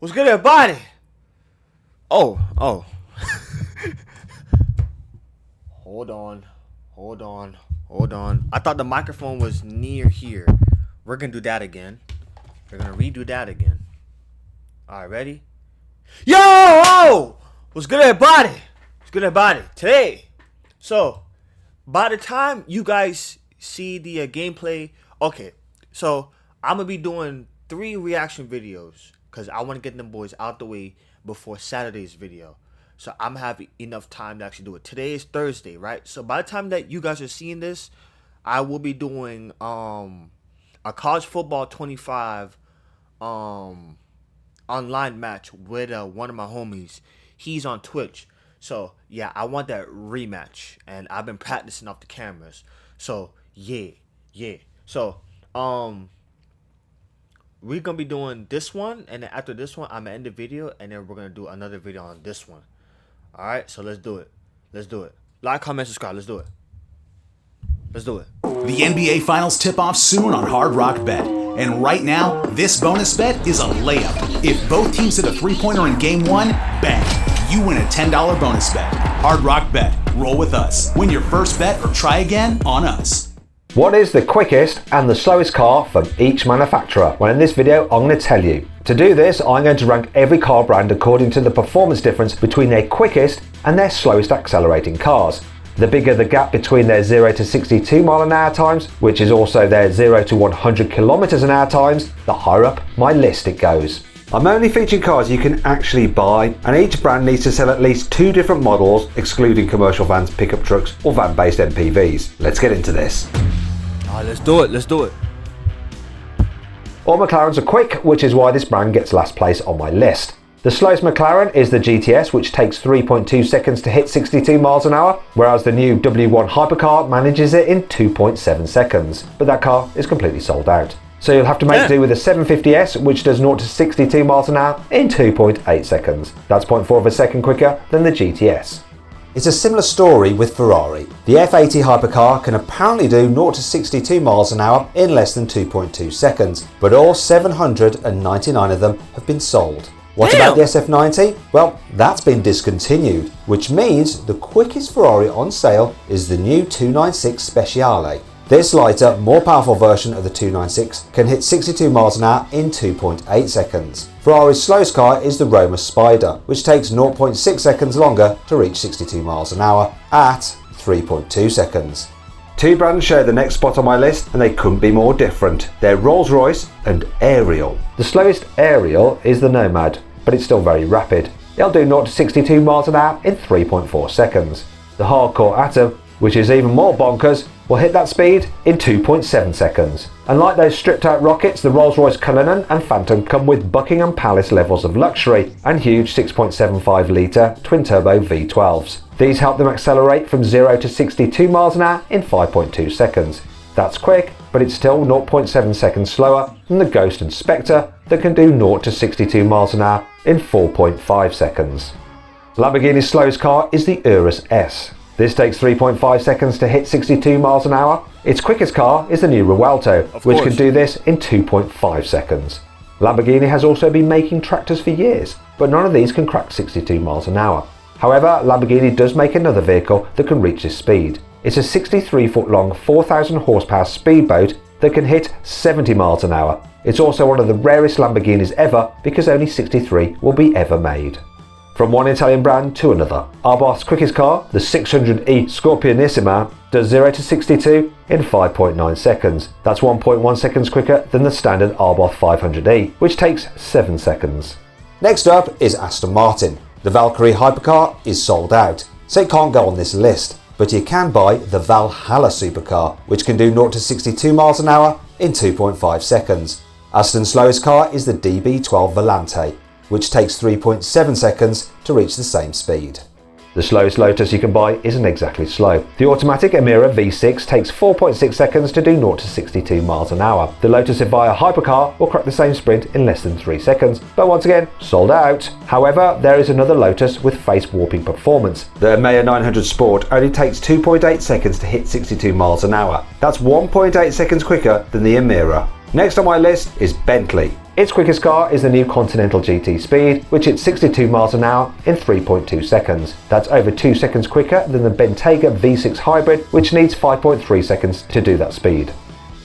What's good, everybody? Oh. Hold on. I thought the microphone was near here. We're gonna do that again. We're gonna redo that again. Alright, ready? Yo! What's good, everybody? Today. So, by the time you guys see the gameplay, okay, so I'm gonna be doing 3 reaction videos because I want to get them boys out the way before Saturday's video. So I'm gonna have enough time to actually do it. Today is Thursday, right? So by the time that you guys are seeing this, I will be doing a college football 25 online match with one of my homies. He's on Twitch. So yeah, I want that rematch, and I've been practicing off the cameras. So yeah. So we're gonna be doing this one, and then after this one, I'm gonna end the video, and then we're gonna do another video on this one. All right, so let's do it. Like, comment, subscribe. Let's do it. The NBA Finals tip-off soon on Hard Rock Bet. And right now, this bonus bet is a layup. If both teams hit a three-pointer in Game 1, bang, you win a $10 bonus bet. Hard Rock Bet. Roll with us. Win your first bet or try again on us. What is the quickest and the slowest car from each manufacturer? Well, in this video, I'm going to tell you. To do this, I'm going to rank every car brand according to the performance difference between their quickest and their slowest accelerating cars. The bigger the gap between their 0 to 62 mile an hour times, which is also their 0 to 100 kilometers an hour times, the higher up my list it goes. I'm only featuring cars you can actually buy, and each brand needs to sell at least 2 different models, excluding commercial vans, pickup trucks, or van-based MPVs. Let's get into this. Alright, let's do it. All McLarens are quick, which is why this brand gets last place on my list. The slowest McLaren is the GTS, which takes 3.2 seconds to hit 62 miles an hour, whereas the new W1 hypercar manages it in 2.7 seconds. But that car is completely sold out. So you'll have to make do with the 750S, which does 0 to 62 miles an hour in 2.8 seconds. That's 0.4 of a second quicker than the GTS. It's a similar story with Ferrari. The F80 hypercar can apparently do 0 to 62 miles an hour in less than 2.2 seconds, but all 799 of them have been sold. What about the SF90? Well, that's been discontinued, which means the quickest Ferrari on sale is the new 296 Speciale. This lighter, more powerful version of the 296 can hit 62 miles an hour in 2.8 seconds. Ferrari's slowest car is the Roma Spider, which takes 0.6 seconds longer to reach 62 miles an hour at 3.2 seconds. 2 brands share the next spot on my list, and they couldn't be more different. They're Rolls-Royce and Ariel. The slowest Ariel is the Nomad, but it's still very rapid. It'll do 0 to 62 miles an hour in 3.4 seconds. The Hardcore Atom, which is even more bonkers, will hit that speed in 2.7 seconds. And like those stripped out rockets, the Rolls-Royce Cullinan and Phantom come with Buckingham Palace levels of luxury and huge 6.75 litre twin-turbo V12s. These help them accelerate from 0 to 62 miles an hour in 5.2 seconds. That's quick, but it's still 0.7 seconds slower than the Ghost and Spectre that can do 0 to 62 miles an hour in 4.5 seconds. Lamborghini's slowest car is the Urus S. This takes 3.5 seconds to hit 62 miles an hour. Its quickest car is the new Ruelto, which can do this in 2.5 seconds. Lamborghini has also been making tractors for years, but none of these can crack 62 miles an hour. However, Lamborghini does make another vehicle that can reach this speed. It's a 63-foot long 4,000 horsepower speedboat that can hit 70 miles an hour. It's also one of the rarest Lamborghinis ever because only 63 will be ever made. From one Italian brand to another, Arboth's quickest car, the 600e Scorpionissima, does 0 to 62 in 5.9 seconds. That's 1.1 seconds quicker than the standard Arboth 500e, which takes 7 seconds. Next up is Aston Martin. The Valkyrie hypercar is sold out, so it can't go on this list, but you can buy the Valhalla supercar, which can do 0 to 62 miles an hour in 2.5 seconds. Aston's slowest car is the DB12 Volante, which takes 3.7 seconds to reach the same speed. The slowest Lotus you can buy isn't exactly slow. The automatic Emira V6 takes 4.6 seconds to do 0 to 62 miles an hour. The Lotus Evija hypercar will crack the same sprint in less than 3 seconds, but once again, sold out. However, there is another Lotus with face warping performance. The Emea 900 Sport only takes 2.8 seconds to hit 62 miles an hour. That's 1.8 seconds quicker than the Emira. Next on my list is Bentley. Its quickest car is the new Continental GT Speed, which hits 62 miles an hour in 3.2 seconds. That's over 2 seconds quicker than the Bentayga V6 Hybrid, which needs 5.3 seconds to do that speed.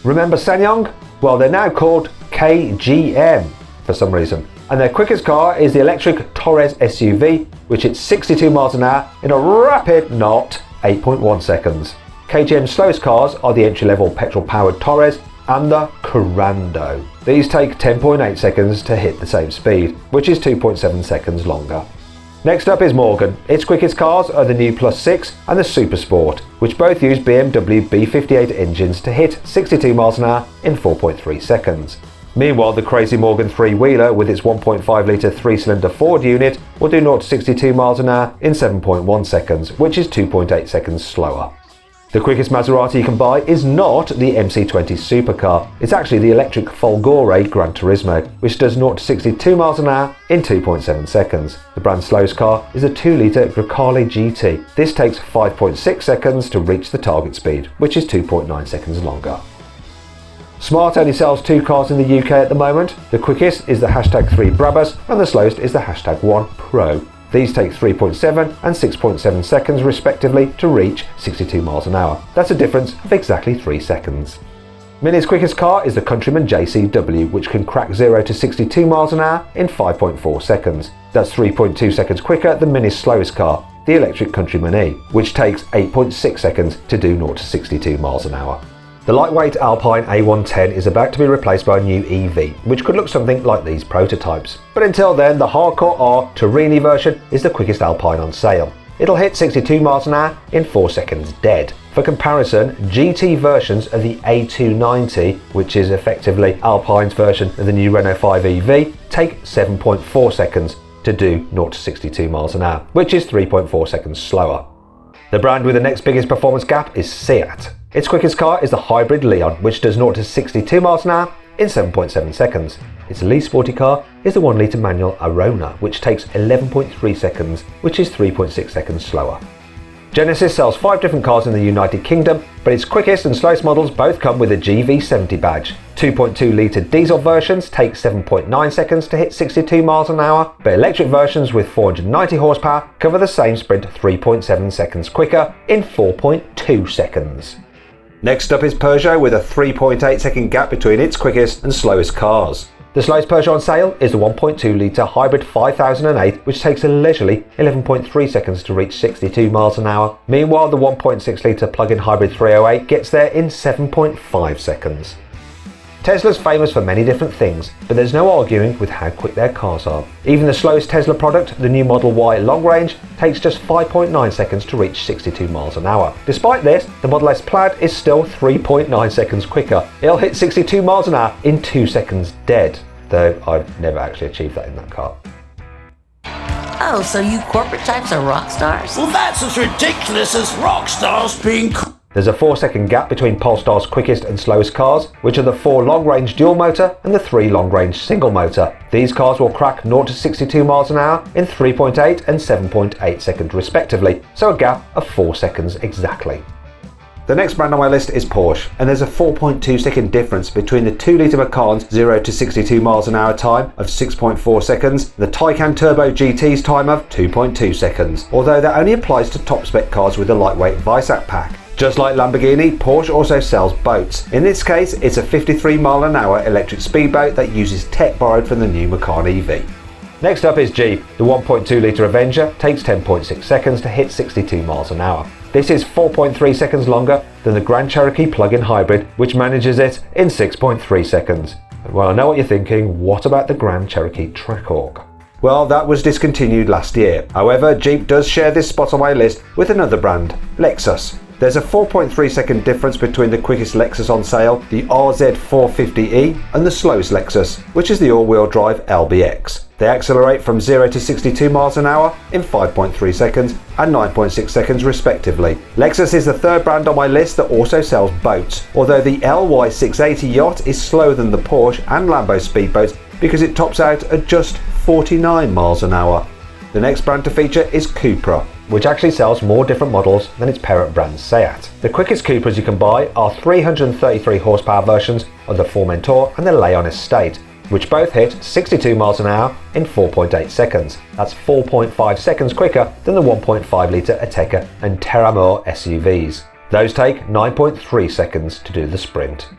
Remember SsangYong? Well, they're now called KGM for some reason. And their quickest car is the electric Torres SUV, which hits 62 miles an hour in a rapid not 8.1 seconds. KGM's slowest cars are the entry-level petrol-powered Torres and the Corando. These take 10.8 seconds to hit the same speed, which is 2.7 seconds longer. Next up is Morgan. Its quickest cars are the new Plus 6 and the Super Sport, which both use BMW B58 engines to hit 62 miles an hour in 4.3 seconds. Meanwhile, the crazy Morgan 3-wheeler with its 1.5 litre 3-cylinder Ford unit will do 0 to 62 miles an hour in 7.1 seconds, which is 2.8 seconds slower. The quickest Maserati you can buy is not the MC20 supercar, it's actually the electric Folgore Gran Turismo, which does 0 to 62 miles an hour in 2.7 seconds. The brand's slowest car is a 2-litre Grecale GT. This takes 5.6 seconds to reach the target speed, which is 2.9 seconds longer. Smart only sells 2 cars in the UK at the moment. The quickest is the #3 Brabus and the slowest is the #1 Pro. These take 3.7 and 6.7 seconds respectively to reach 62 miles an hour. That's a difference of exactly 3 seconds. Mini's quickest car is the Countryman JCW, which can crack 0 to 62 miles an hour in 5.4 seconds. That's 3.2 seconds quicker than Mini's slowest car, the electric Countryman E, which takes 8.6 seconds to do 0 to 62 miles an hour. The lightweight Alpine A110 is about to be replaced by a new EV, which could look something like these prototypes. But until then, the Hardcore R Turini version is the quickest Alpine on sale. It'll hit 62 miles an hour in 4 seconds dead. For comparison, GT versions of the A290, which is effectively Alpine's version of the new Renault 5 EV, take 7.4 seconds to do 0 to 62 miles an hour, which is 3.4 seconds slower. The brand with the next biggest performance gap is Seat. Its quickest car is the hybrid Leon, which does 0 to 62 miles an hour in 7.7 seconds. Its least sporty car is the 1-litre manual Arona, which takes 11.3 seconds, which is 3.6 seconds slower. Genesis sells 5 different cars in the United Kingdom, but its quickest and slowest models both come with a GV70 badge. 2.2-litre diesel versions take 7.9 seconds to hit 62 miles an hour, but electric versions with 490 horsepower cover the same sprint 3.7 seconds quicker in 4.2 seconds. Next up is Peugeot with a 3.8 second gap between its quickest and slowest cars. The slowest Peugeot on sale is the 1.2-litre hybrid 5008, which takes a leisurely 11.3 seconds to reach 62 miles an hour. Meanwhile, the 1.6-litre plug-in hybrid 308 gets there in 7.5 seconds. Tesla's famous for many different things, but there's no arguing with how quick their cars are. Even the slowest Tesla product, the new Model Y Long Range, takes just 5.9 seconds to reach 62 miles an hour. Despite this, the Model S Plaid is still 3.9 seconds quicker. It'll hit 62 miles an hour in 2 seconds dead, though I've never actually achieved that in that car. Oh, so you corporate types are rock stars? Well, that's as ridiculous as rock stars being There's a 4-second gap between Polestar's quickest and slowest cars, which are the 4 long-range dual motor and the 3 long-range single motor. These cars will crack 0 to 62 miles an hour in 3.8 and 7.8 seconds respectively, so a gap of 4 seconds exactly. The next brand on my list is Porsche, and there's a 4.2 second difference between the 2-litre Macan's 0 to 62 miles an hour time of 6.4 seconds, and the Taycan Turbo GT's time of 2.2 seconds, although that only applies to top spec cars with the lightweight Weissach pack. Just like Lamborghini, Porsche also sells boats. In this case, it's a 53 mile an hour electric speedboat that uses tech borrowed from the new Macan EV. Next up is Jeep. The 1.2-litre Avenger takes 10.6 seconds to hit 62 miles an hour. This is 4.3 seconds longer than the Grand Cherokee plug-in hybrid, which manages it in 6.3 seconds. Well, I know what you're thinking, what about the Grand Cherokee Trackhawk? Well, that was discontinued last year. However, Jeep does share this spot on my list with another brand, Lexus. There's a 4.3 second difference between the quickest Lexus on sale, the RZ450e, and the slowest Lexus, which is the all-wheel drive LBX. They accelerate from 0 to 62 miles an hour in 5.3 seconds and 9.6 seconds respectively. Lexus is the third brand on my list that also sells boats, although the LY680 yacht is slower than the Porsche and Lambo speedboats because it tops out at just 49 miles an hour. The next brand to feature is Cupra, which actually sells more different models than its parent brand Seat. The quickest Cupras you can buy are 333 horsepower versions of the Formentor and the Leon Estate. which both hit 62 miles an hour in 4.8 seconds. That's 4.5 seconds quicker than the 1.5 litre Ateca and Terramore SUVs. Those take 9.3 seconds to do the sprint.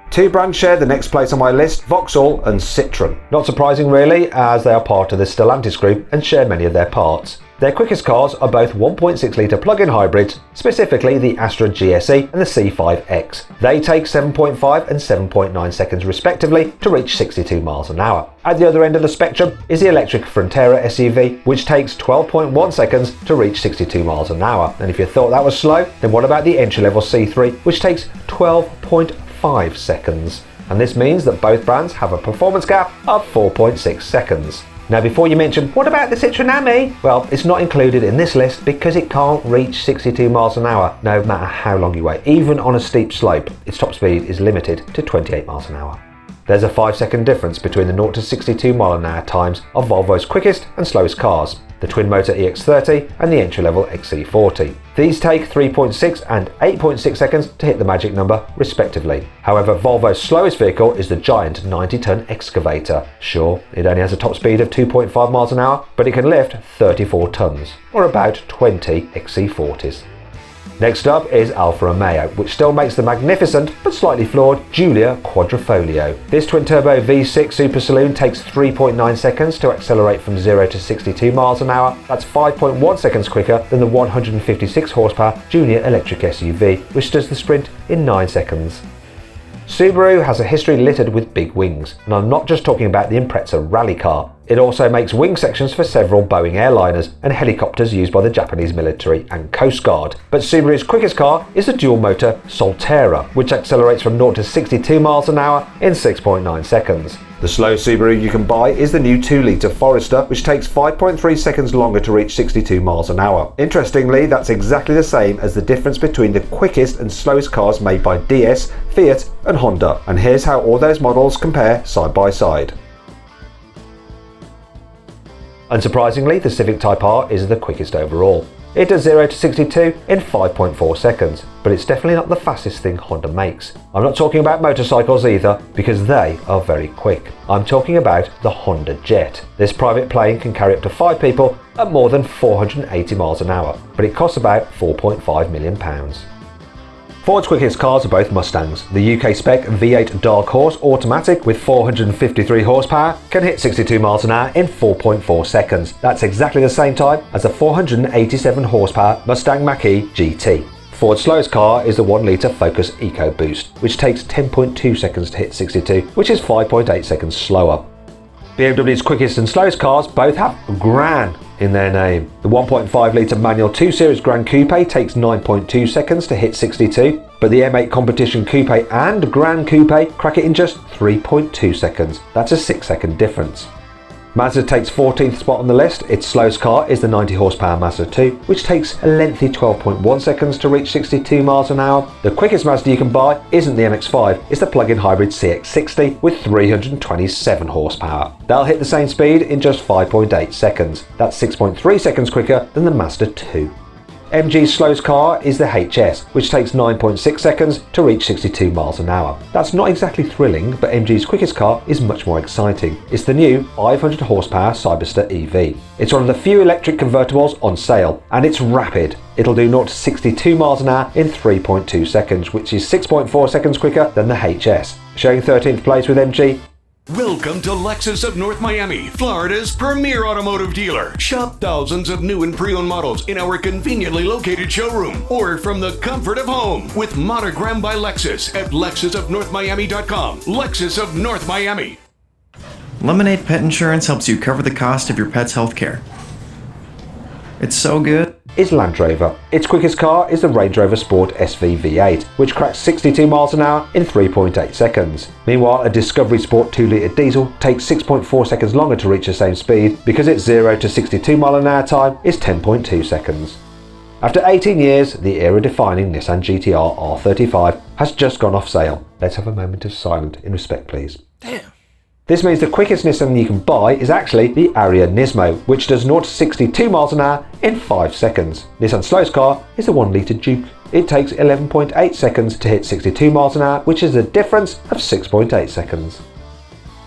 Two brands share the next place on my list, Vauxhall and Citroën. Not surprising really, as they are part of the Stellantis group and share many of their parts. Their quickest cars are both 1.6 litre plug-in hybrids, specifically the Astra GSE and the C5X. They take 7.5 and 7.9 seconds respectively to reach 62 miles an hour. At the other end of the spectrum is the electric Frontera SUV, which takes 12.1 seconds to reach 62 miles an hour. And if you thought that was slow, then what about the entry-level C3, which takes 12.5 seconds? And this means that both brands have a performance gap of 4.6 seconds. Now before you mention, what about the Citroën Ami? Well, it's not included in this list because it can't reach 62 miles an hour no matter how long you wait. Even on a steep slope, its top speed is limited to 28 miles an hour. There's a 5-second difference between the 0 to 62 mile an hour times of Volvo's quickest and slowest cars, the twin-motor EX30 and the entry-level XC40. These take 3.6 and 8.6 seconds to hit the magic number, respectively. However, Volvo's slowest vehicle is the giant 90-ton excavator. Sure, it only has a top speed of 2.5 miles an hour, but it can lift 34 tons, or about 20 XC40s. Next up is Alfa Romeo, which still makes the magnificent but slightly flawed Giulia Quadrifoglio. This twin-turbo V6 Super Saloon takes 3.9 seconds to accelerate from 0 to 62 miles an hour. That's 5.1 seconds quicker than the 156 horsepower Junior electric SUV, which does the sprint in 9 seconds. Subaru has a history littered with big wings, and I'm not just talking about the Impreza rally car. It also makes wing sections for several Boeing airliners and helicopters used by the Japanese military and Coast Guard. But Subaru's quickest car is the dual-motor Solterra, which accelerates from 0 to 62 miles an hour in 6.9 seconds. The slowest Subaru you can buy is the new 2-litre Forester, which takes 5.3 seconds longer to reach 62 miles an hour. Interestingly, that's exactly the same as the difference between the quickest and slowest cars made by DS, Fiat and Honda. And here's how all those models compare side by side. Unsurprisingly, the Civic Type R is the quickest overall. It does 0 to 62 in 5.4 seconds, but it's definitely not the fastest thing Honda makes. I'm not talking about motorcycles either, because they are very quick. I'm talking about the Honda Jet. This private plane can carry up to 5 people at more than 480 miles an hour, but it costs about £4.5 million. Ford's quickest cars are both Mustangs. The UK spec V8 Dark Horse automatic with 453 horsepower can hit 62 miles an hour in 4.4 seconds. That's exactly the same time as the 487 horsepower Mustang Mach-E GT. Ford's slowest car is the 1-litre Focus EcoBoost, which takes 10.2 seconds to hit 62, which is 5.8 seconds slower. BMW's quickest and slowest cars both have Gran in their name. The 1.5 litre manual 2 Series Gran Coupe takes 9.2 seconds to hit 62, but the M8 Competition Coupe and Gran Coupe crack it in just 3.2 seconds. That's a 6-second difference. Mazda takes 14th spot on the list. Its slowest car is the 90 horsepower Mazda 2, which takes a lengthy 12.1 seconds to reach 62 miles an hour. The quickest Mazda you can buy isn't the MX-5, it's the plug-in hybrid CX-60 with 327 horsepower. They'll hit the same speed in just 5.8 seconds. That's 6.3 seconds quicker than the Mazda 2. MG's slowest car is the HS, which takes 9.6 seconds to reach 62 miles an hour. That's not exactly thrilling, but MG's quickest car is much more exciting. It's the new 500 horsepower Cyberster EV. It's one of the few electric convertibles on sale, and it's rapid. It'll do 0 to 62 miles an hour in 3.2 seconds, which is 6.4 seconds quicker than the HS. Showing 13th place with MG. Welcome to Lexus of North Miami, Florida's premier automotive dealer. Shop thousands of new and pre-owned models in our conveniently located showroom or from the comfort of home with Monogram by Lexus at lexusofnorthmiami.com. Lexus of North Miami. Lemonade Pet Insurance helps you cover the cost of your pet's health care. It's so good. Is Land Rover. Its quickest car is the Range Rover Sport SV V8, which cracks 62 miles an hour in 3.8 seconds. Meanwhile, a Discovery Sport 2-litre diesel takes 6.4 seconds longer to reach the same speed because its 0 to 62 mile an hour time is 10.2 seconds. After 18 years, the era-defining Nissan GT-R R35 has just gone off sale. Let's have a moment of silence in respect, please. Damn. This means the quickest Nissan you can buy is actually the Ariya Nismo, which does 0 to 62 miles an hour in 5 seconds. Nissan's slowest car is the 1-litre Duke. It takes 11.8 seconds to hit 62 miles an hour, which is a difference of 6.8 seconds.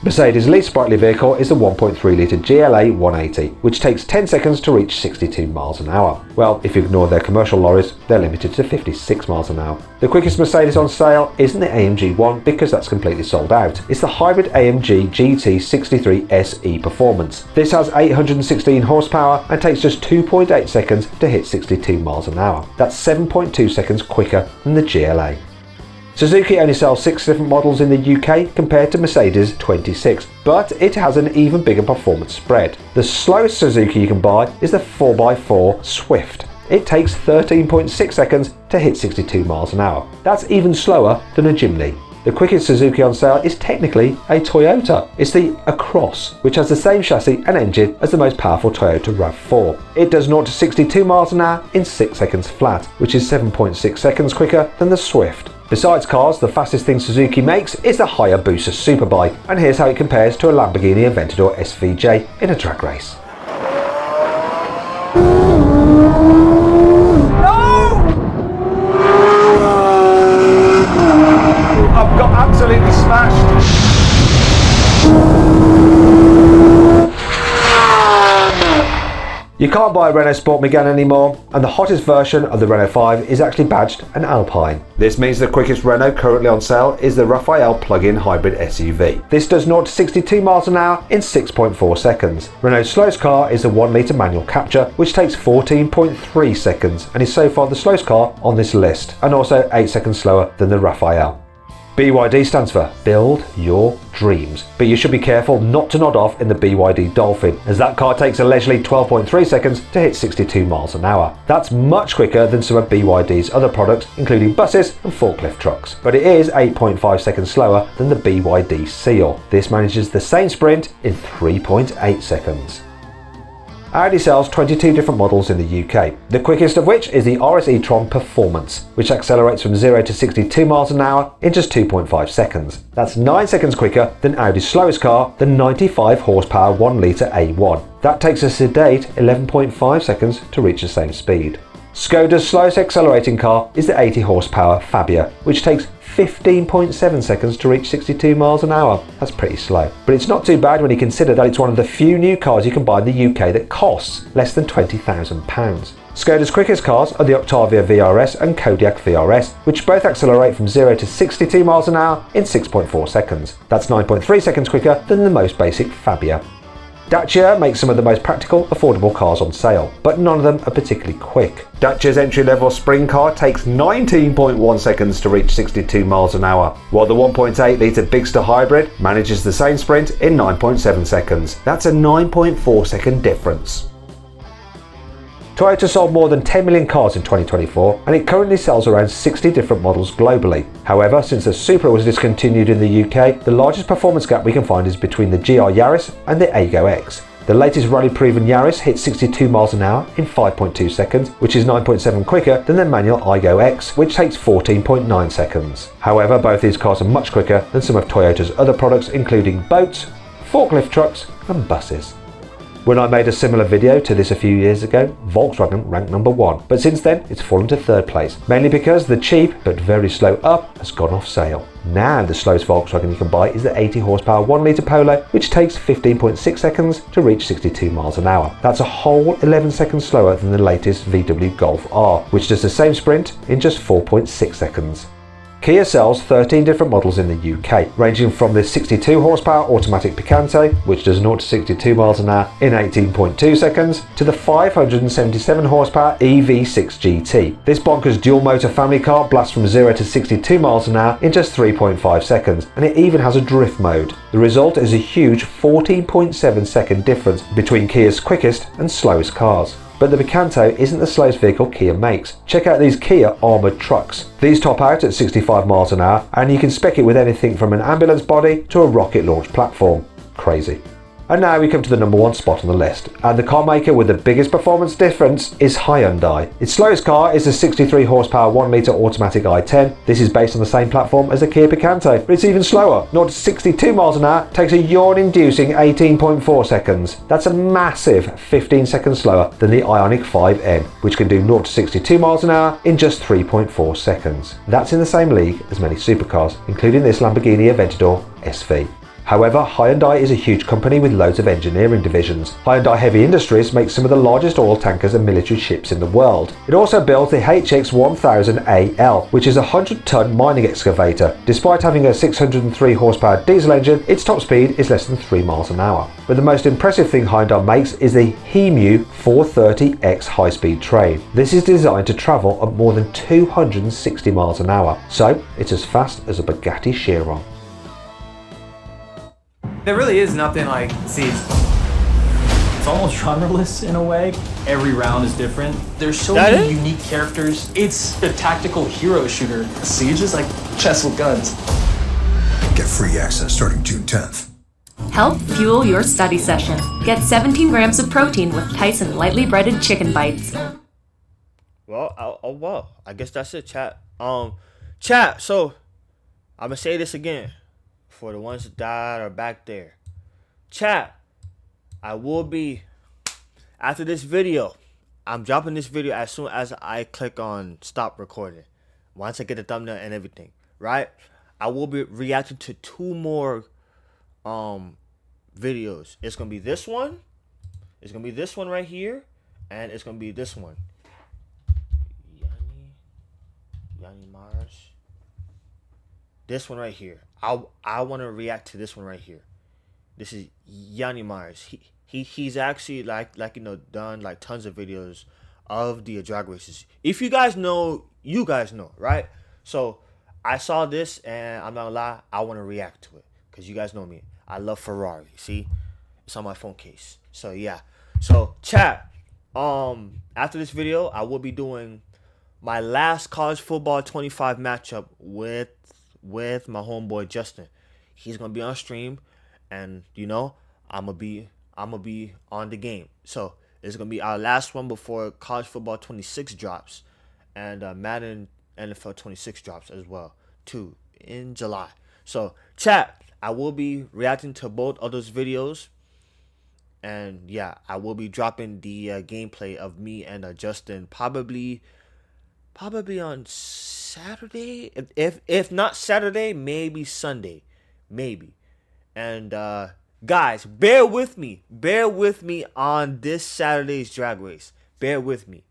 Mercedes' least sprightly vehicle is the 1.3 litre GLA 180, which takes 10 seconds to reach 62 miles an hour. Well, if you ignore their commercial lorries, they're limited to 56 miles an hour. The quickest Mercedes on sale isn't the AMG one because that's completely sold out. It's the hybrid AMG GT63 SE Performance. This has 816 horsepower and takes just 2.8 seconds to hit 62 miles an hour. That's 7.2 seconds quicker than the GLA. Suzuki only sells 6 different models in the UK compared to Mercedes' 26, but it has an even bigger performance spread. The slowest Suzuki you can buy is the 4x4 Swift. It takes 13.6 seconds to hit 62 miles an hour. That's even slower than a Jimny. The quickest Suzuki on sale is technically a Toyota. It's the Across, which has the same chassis and engine as the most powerful Toyota RAV4. It does 0 to 62 miles an hour in 6 seconds flat, which is 7.6 seconds quicker than the Swift. Besides cars, the fastest thing Suzuki makes is the Hayabusa Superbike, and here's how it compares to a Lamborghini Aventador SVJ in a track race. I've got absolutely smashed. You can't buy a Renault Sport Megane anymore, and the hottest version of the Renault 5 is actually badged an Alpine. This means the quickest Renault currently on sale is the Raphael plug-in hybrid SUV. This does 0 to 62 miles an hour in 6.4 seconds. Renault's slowest car is the 1 litre manual Capture, which takes 14.3 seconds and is so far the slowest car on this list, and also 8 seconds slower than the Raphael. BYD stands for Build Your Dreams, but you should be careful not to nod off in the BYD Dolphin, as that car takes a leisurely 12.3 seconds to hit 62 miles an hour. That's much quicker than some of BYD's other products, including buses and forklift trucks, but it is 8.5 seconds slower than the BYD Seal. This manages the same sprint in 3.8 seconds. Audi sells 22 different models in the UK, the quickest of which is the RS e-tron Performance, which accelerates from 0 to 62 miles an hour in just 2.5 seconds. That's 9 seconds quicker than Audi's slowest car, the 95 horsepower 1 litre A1. That takes a sedate 11.5 seconds to reach the same speed. Skoda's slowest accelerating car is the 80 horsepower Fabia, which takes 15.7 seconds to reach 62 miles an hour. That's pretty slow. But it's not too bad when you consider that it's one of the few new cars you can buy in the UK that costs less than £20,000. Skoda's quickest cars are the Octavia VRS and Kodiaq VRS, which both accelerate from 0 to 62 miles an hour in 6.4 seconds. That's 9.3 seconds quicker than the most basic Fabia. Dacia makes some of the most practical, affordable cars on sale, but none of them are particularly quick. Dacia's entry-level spring car takes 19.1 seconds to reach 62 miles an hour, while the 1.8 litre Bigster Hybrid manages the same sprint in 9.7 seconds. That's a 9.4 second difference. Toyota sold more than 10 million cars in 2024, and it currently sells around 60 different models globally. However, since the Supra was discontinued in the UK, the largest performance gap we can find is between the GR Yaris and the Aygo X. The latest rally-proven Yaris hits 62 miles an hour in 5.2 seconds, which is 9.7 quicker than the manual Aygo X, which takes 14.9 seconds. However, both these cars are much quicker than some of Toyota's other products, including boats, forklift trucks, and buses. When I made a similar video to this a few years ago, Volkswagen ranked number 1, but since then it's fallen to 3rd place, mainly because the cheap but very slow Up has gone off sale. Now the slowest Volkswagen you can buy is the 80 horsepower 1 litre Polo, which takes 15.6 seconds to reach 62 miles an hour. That's a whole 11 seconds slower than the latest VW Golf R, which does the same sprint in just 4.6 seconds. Kia sells 13 different models in the UK, ranging from the 62 horsepower automatic Picanto, which does 0 to 62 miles an hour in 18.2 seconds, to the 577 horsepower EV6 GT. This bonkers dual motor family car blasts from 0 to 62 miles an hour in just 3.5 seconds, and it even has a drift mode. The result is a huge 14.7 second difference between Kia's quickest and slowest cars. But the Picanto isn't the slowest vehicle Kia makes. Check out these Kia armoured trucks. These top out at 65 miles an hour, and you can spec it with anything from an ambulance body to a rocket launch platform. Crazy. And now we come to the number 1 spot on the list, and the car maker with the biggest performance difference is Hyundai. Its slowest car is the 63 horsepower 1 litre automatic i10. This is based on the same platform as the Kia Picanto, but it's even slower. 0 to 62 miles an hour takes a yawn-inducing 18.4 seconds. That's a massive 15 seconds slower than the Ioniq 5N, which can do 0 to 62 miles an hour in just 3.4 seconds. That's in the same league as many supercars, including this Lamborghini Aventador SV. However, Hyundai is a huge company with loads of engineering divisions. Hyundai Heavy Industries makes some of the largest oil tankers and military ships in the world. It also builds the HX1000AL, which is a 100-ton mining excavator. Despite having a 603 horsepower diesel engine, its top speed is less than 3 miles an hour. But the most impressive thing Hyundai makes is the HEMU 430X high-speed train. This is designed to travel at more than 260 miles an hour, so it's as fast as a Bugatti Chiron. There really is nothing like Siege. It's almost genreless in a way. Every round is different. There's so many unique characters. It's a tactical hero shooter. Siege is like chess with guns. Get free access starting June 10th. Help fuel your study session. Get 17 grams of protein with Tyson lightly breaded chicken bites. Well, I guess that's it, chat. Chat. So I'm gonna say this again for the ones that are back there. Chat. I will be after this video. I'm dropping this video as soon as I click on stop recording. Once I get the thumbnail and everything, right? I will be reacting to 2 more videos. It's gonna be this one. It's gonna be this one right here, and it's gonna be this one. Yanni Mars. This one right here. I want to react to this one right here. This is Yanni Mars. He's actually like done like tons of videos of the drag races. If you guys know, right? So I saw this and I'm not gonna lie, I want to react to it because you guys know me. I love Ferrari. See, it's on my phone case. So yeah. So chat. After this video, I will be doing my last college football 25 matchup with my homeboy Justin. He's gonna be on stream, and I'm gonna be on the game. So it's gonna be our last one before college football 26 drops, and Madden NFL 26 drops as well too in July. So chat, I will be reacting to both of those videos, and yeah, I will be dropping the gameplay of me and Justin probably on Saturday. If not Saturday, maybe Sunday, maybe. And guys, bear with me on this Saturday's drag race. Bear with me.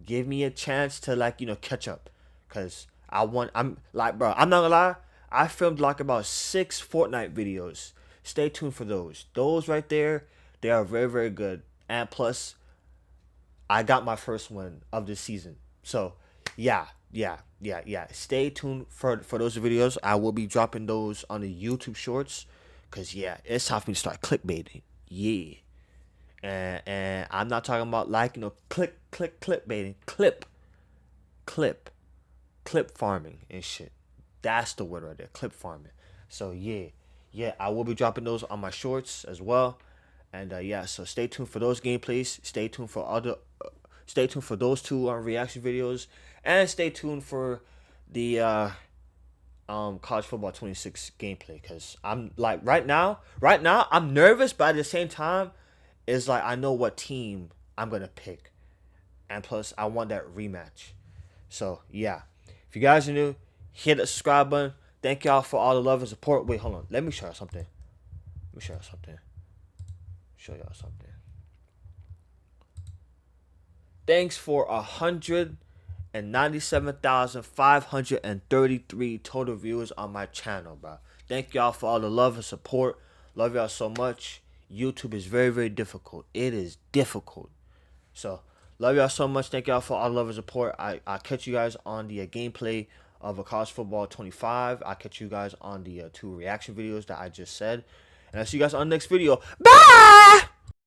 Give me a chance to catch up, cause I'm not gonna lie, I filmed like about 6 Fortnite videos. Stay tuned for those. Those right there, they are very, very good. And plus, I got my first one of this season. So yeah. Stay tuned for those videos. I will be dropping those on the YouTube shorts. Cause yeah, it's time for me to start clickbaiting. Yeah. And I'm not talking about clickbaiting. Clip farming and shit. That's the word right there. Clip farming. So yeah, I will be dropping those on my shorts as well. And yeah, so stay tuned for those gameplays. Stay tuned for those 2 reaction videos, and stay tuned for the college football 26 gameplay. Cause I'm like right now I'm nervous, but at the same time, it's like I know what team I'm gonna pick, and plus I want that rematch. So yeah, if you guys are new, hit the subscribe button. Thank y'all for all the love and support. Wait, hold on. Let me show y'all something. Thanks for 197,533 total viewers on my channel, bro. Thank y'all for all the love and support. Love y'all so much. YouTube is very, very difficult. It is difficult. So, love y'all so much. Thank y'all for all the love and support. I'll catch you guys on the gameplay of a college football 25. I'll catch you guys on the 2 reaction videos that I just said. And I'll see you guys on the next video. Bye!